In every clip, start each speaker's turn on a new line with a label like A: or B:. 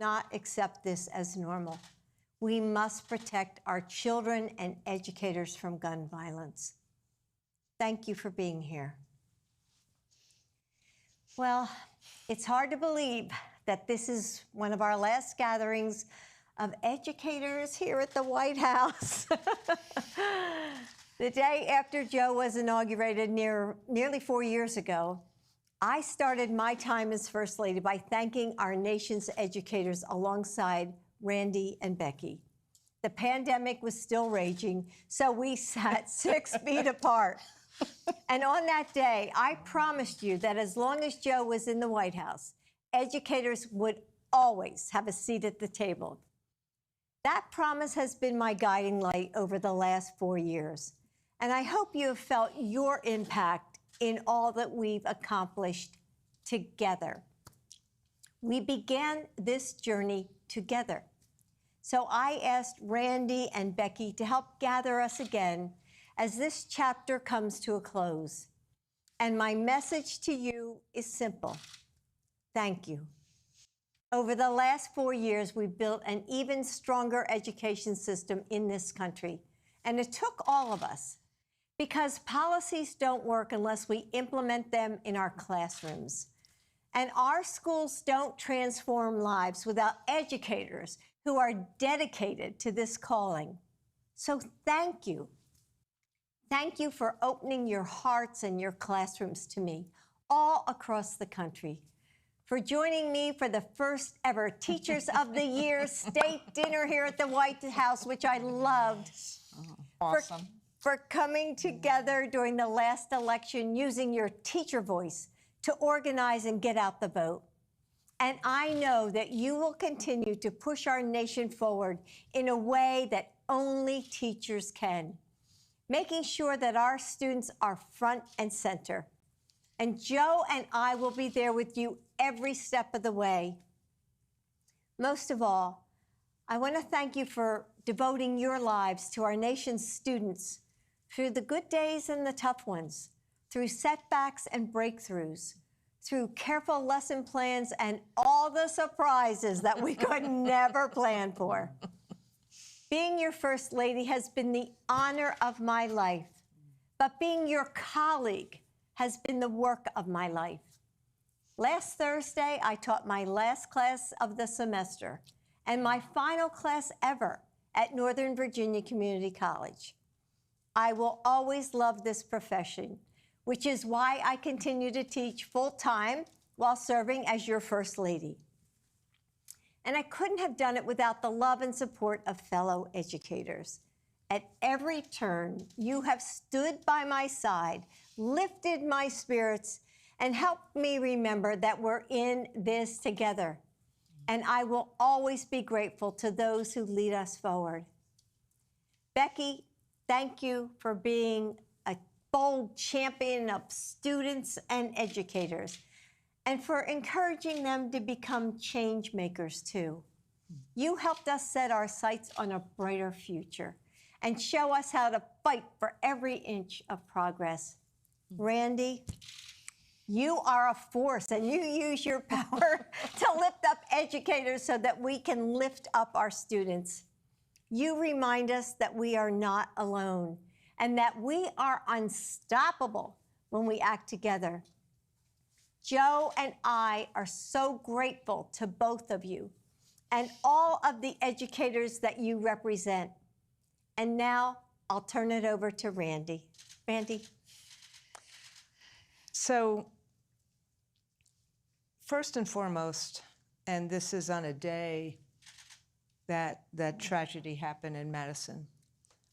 A: Not accept this as normal. We must protect our children and educators from gun violence. Thank you for being here. Well, it's hard to believe that this is one of our last gatherings of educators here at the White House. The day after Joe was inaugurated nearly 4 years ago, I started my time as First Lady by thanking our nation's educators alongside Randy and Becky. The pandemic was still raging, so we sat 6 feet apart. And on that day, I promised you that as long as Joe was in the White House, educators would always have a seat at the table. That promise has been my guiding light over the last 4 years. And I hope you have felt your impact in all that we've accomplished together. We began this journey together. So I asked Randy and Becky to help gather us again as this chapter comes to a close. And my message to you is simple. Thank you. Over the last 4 years, we've built an even stronger education system in this country. And it took all of us, because policies don't work unless we implement them in our classrooms. And our schools don't transform lives without educators who are dedicated to this calling. So thank you. Thank you for opening your hearts and your classrooms to me all across the country, for joining me for the first ever Teachers of the Year state dinner here at the White House, which I loved.
B: Awesome.
A: For coming together during the last election, using your teacher voice to organize and get out the vote. And I know that you will continue to push our nation forward in a way that only teachers can, making sure that our students are front and center. And Joe and I will be there with you every step of the way. Most of all, I want to thank you for devoting your lives to our nation's students through the good days and the tough ones, through setbacks and breakthroughs, through careful lesson plans and all the surprises that we could never plan for. Being your First Lady has been the honor of my life, but being your colleague has been the work of my life. Last Thursday, I taught my last class of the semester and my final class ever at Northern Virginia Community College. I will always love this profession, which is why I continue to teach full-time while serving as your First Lady. And I couldn't have done it without the love and support of fellow educators. At every turn, you have stood by my side, lifted my spirits, and helped me remember that we're in this together. And I will always be grateful to those who lead us forward. Becky, thank you for being a bold champion of students and educators, and for encouraging them to become change makers too. You helped us set our sights on a brighter future and show us how to fight for every inch of progress. Randy, you are a force, and you use your power to lift up educators so that we can lift up our students. You remind us that we are not alone and that we are unstoppable when we act together. Joe and I are so grateful to both of you and all of the educators that you represent. And now I'll turn it over to Randy. Randy.
B: So, first and foremost, and this is on a day that tragedy happened in Madison,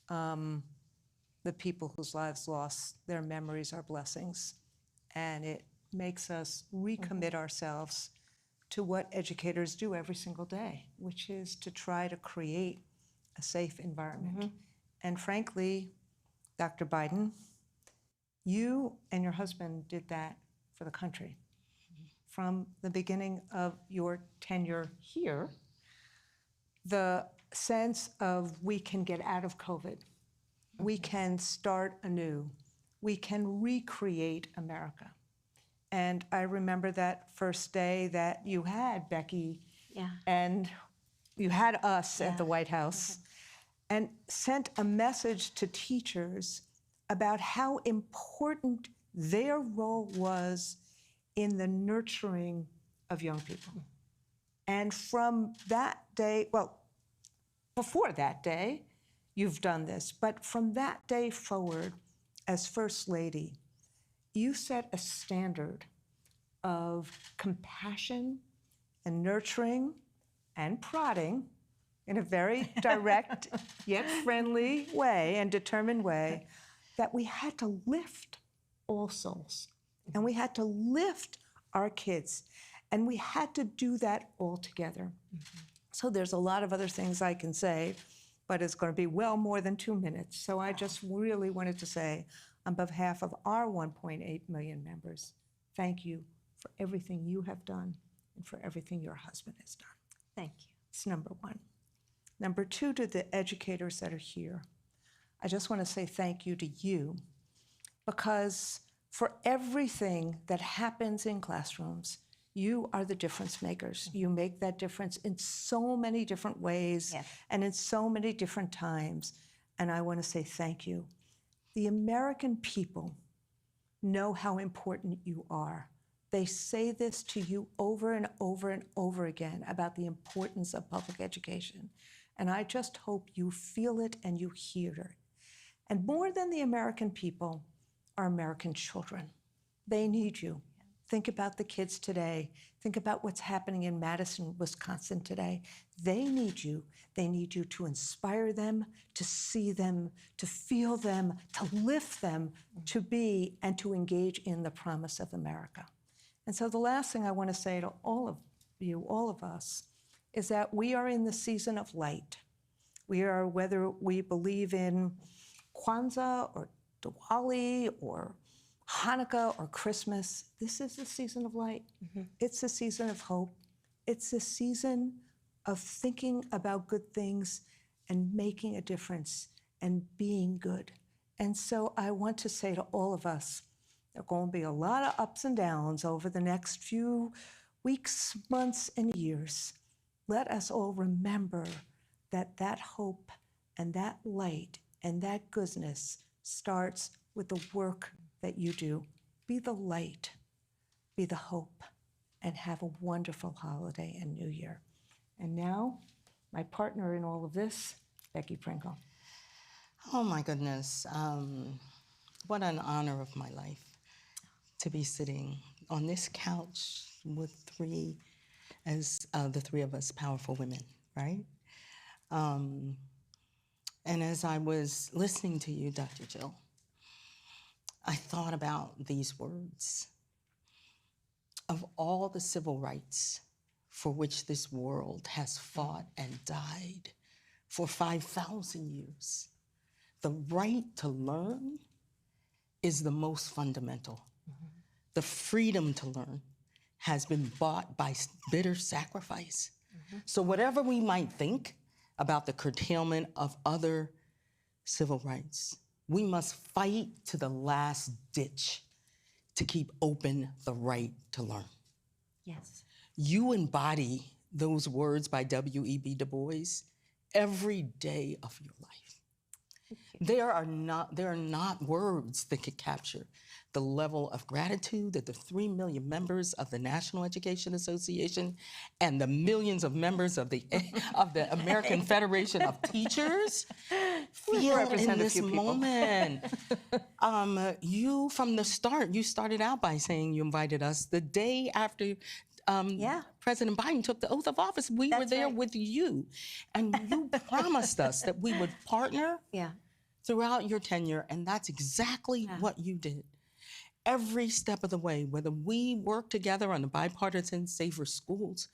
B: the people whose lives lost their memories are blessings. And it makes us recommit ourselves to what educators do every single day, which is to try to create a safe environment. And frankly, Dr. Biden, you and your husband did that for the country. From the beginning of your tenure here, the sense of we can get out of COVID, we can start anew, we can recreate America. And I remember that first day that you had Becky
A: Yeah.
B: and you had us at the White House, and sent a message to teachers about how important their role was in the nurturing of young people. And from that day, well, before that day, you've done this, but from that day forward, as First Lady, you set a standard of compassion and nurturing and prodding in a very direct yet friendly way and determined way that we had to lift all souls and we had to lift our kids and we had to do that all together. So there's a lot of other things I can say, but it's going to be well more than 2 minutes. So I just really wanted to say, on behalf of our 1.8 million members, thank you for everything you have done and for everything your husband has done.
A: Thank you.
B: It's number one. Number two, to the educators that are here, I just want to say thank you to you, because for everything that happens in classrooms, you are the difference makers. You make that difference in so many different ways and in so many different times. And I want to say thank you. The American people know how important you are. They say this to you over and over and over again about the importance of public education. And I just hope you feel it and you hear it. And more than the American people are American children. They need you. Think about the kids today. Think about what's happening in Madison, Wisconsin today. They need you. They need you to inspire them, to see them, to feel them, to lift them, to be and to engage in the promise of America. And so the last thing I want to say to all of you, all of us, is that we are in the season of light. We are, whether we believe in Kwanzaa or Diwali or Hanukkah or Christmas, this is the season of light. It's a season of hope. It's a season of thinking about good things and making a difference and being good. And so I want to say to all of us, there are going to be a lot of ups and downs over the next few weeks, months, and years. Let us all remember that that hope and that light and that goodness starts with the work that you do. Be the light, be the hope, and have a wonderful holiday and New Year. And now, my partner in all of this, Becky Pringle.
C: Oh my goodness, what an honor of my life to be sitting on this couch with the three of us powerful women, right? And as I was listening to you, Dr. Jill, I thought about these words. Of all the civil rights for which this world has fought and died for 5,000 years, the right to learn is the most fundamental. The freedom to learn has been bought by bitter sacrifice. So whatever we might think about the curtailment of other civil rights, we must fight to the last ditch to keep open the right to learn.
A: Yes.
C: You embody those words by W.E.B. Du Bois every day of your life. There are not words that could capture the level of gratitude that the 3 million members of the National Education Association and the millions of members of the American Federation of Teachers feel in this moment. You, from the start, you started out by saying you invited us the day after President Biden took the oath of office. We were there with you, and you promised us that we would partner throughout your tenure, and that's exactly what you did. Every step of the way, whether we work together on the Bipartisan Safer Schools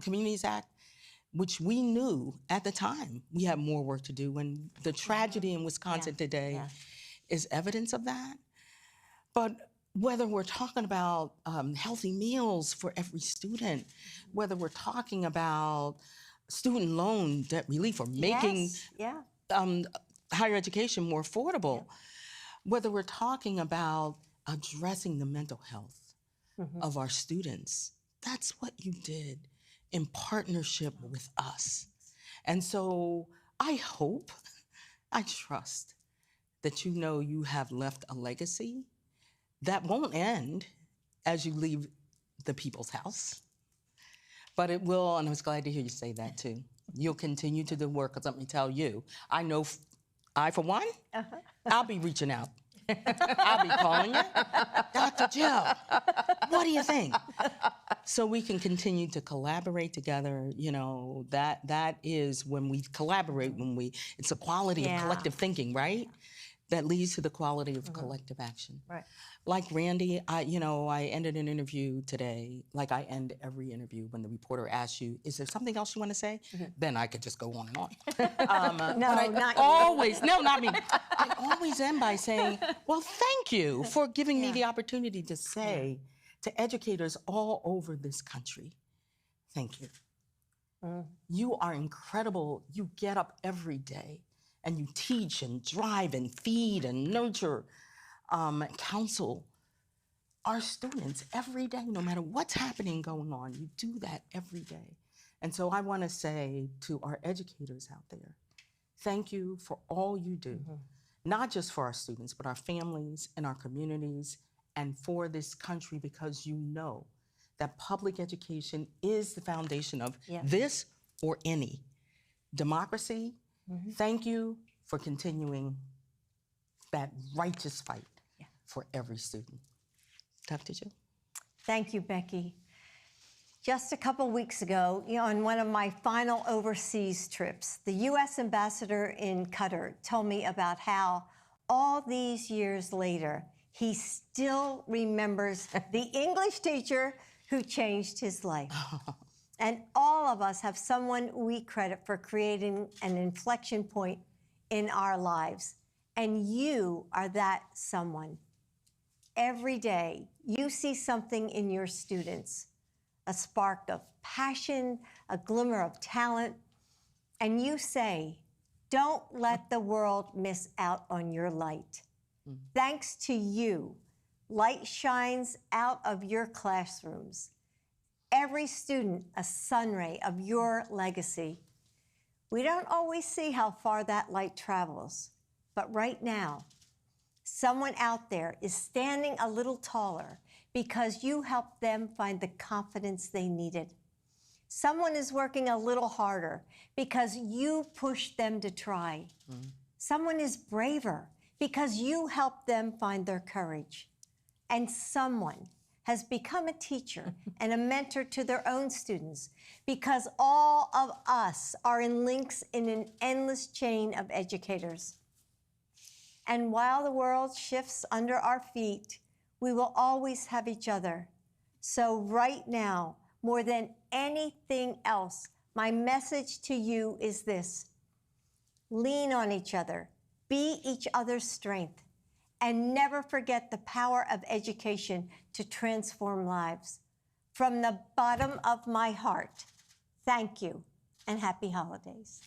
C: Communities Act, which we knew at the time we had more work to do, and the tragedy in Wisconsin today is evidence of that. But whether we're talking about healthy meals for every student, whether we're talking about student loan debt relief or making higher education more affordable, whether we're talking about addressing the mental health of our students, that's what you did in partnership with us. And so I hope, I trust that you know you have left a legacy that won't end as you leave the People's House. But it will, and I was glad to hear you say that too. You'll continue to do work, because let me tell you, I know, I for one, I'll be reaching out. I'll be calling you, Dr. Jill, what do you think? So we can continue to collaborate together. You know, that is when we collaborate, it's a quality
A: Yeah.
C: of collective thinking, right? That leads to the quality of collective action.
A: Right.
C: Like Randy, I ended an interview today, like I end every interview when the reporter asks you, is there something else you want to say? Then I could just go on and on.
A: No,
C: but I
A: not you.
C: always, no, not me. I always end by saying, well, thank you for giving me the opportunity to say to educators all over this country, thank you. You are incredible. You get up every day and you teach and drive and feed and nurture, counsel our students every day, no matter what's happening going on. You do that every day. And so I want to say to our educators out there, thank you for all you do, not just for our students, but our families and our communities and for this country, because you know that public education is the foundation of this or any democracy. Thank you for continuing that righteous fight for every student. Dr. Jill.
A: Thank you, Becky. Just a couple weeks ago, on one of my final overseas trips, the U.S. ambassador in Qatar told me about how all these years later, he still remembers the English teacher who changed his life. And all of us have someone we credit for creating an inflection point in our lives. And you are that someone. Every day, you see something in your students, a spark of passion, a glimmer of talent, and you say, don't let the world miss out on your light. Thanks to you, light shines out of your classrooms. Every student a sunray of your legacy. We don't always see how far that light travels, but right now, someone out there is standing a little taller because you helped them find the confidence they needed. Someone is working a little harder because you pushed them to try. Someone is braver because you helped them find their courage. And someone has become a teacher and a mentor to their own students because all of us are in links in an endless chain of educators. And while the world shifts under our feet, we will always have each other. So right now, more than anything else, my message to you is this: lean on each other, be each other's strength, and never forget the power of education to transform lives. From the bottom of my heart, thank you and happy holidays.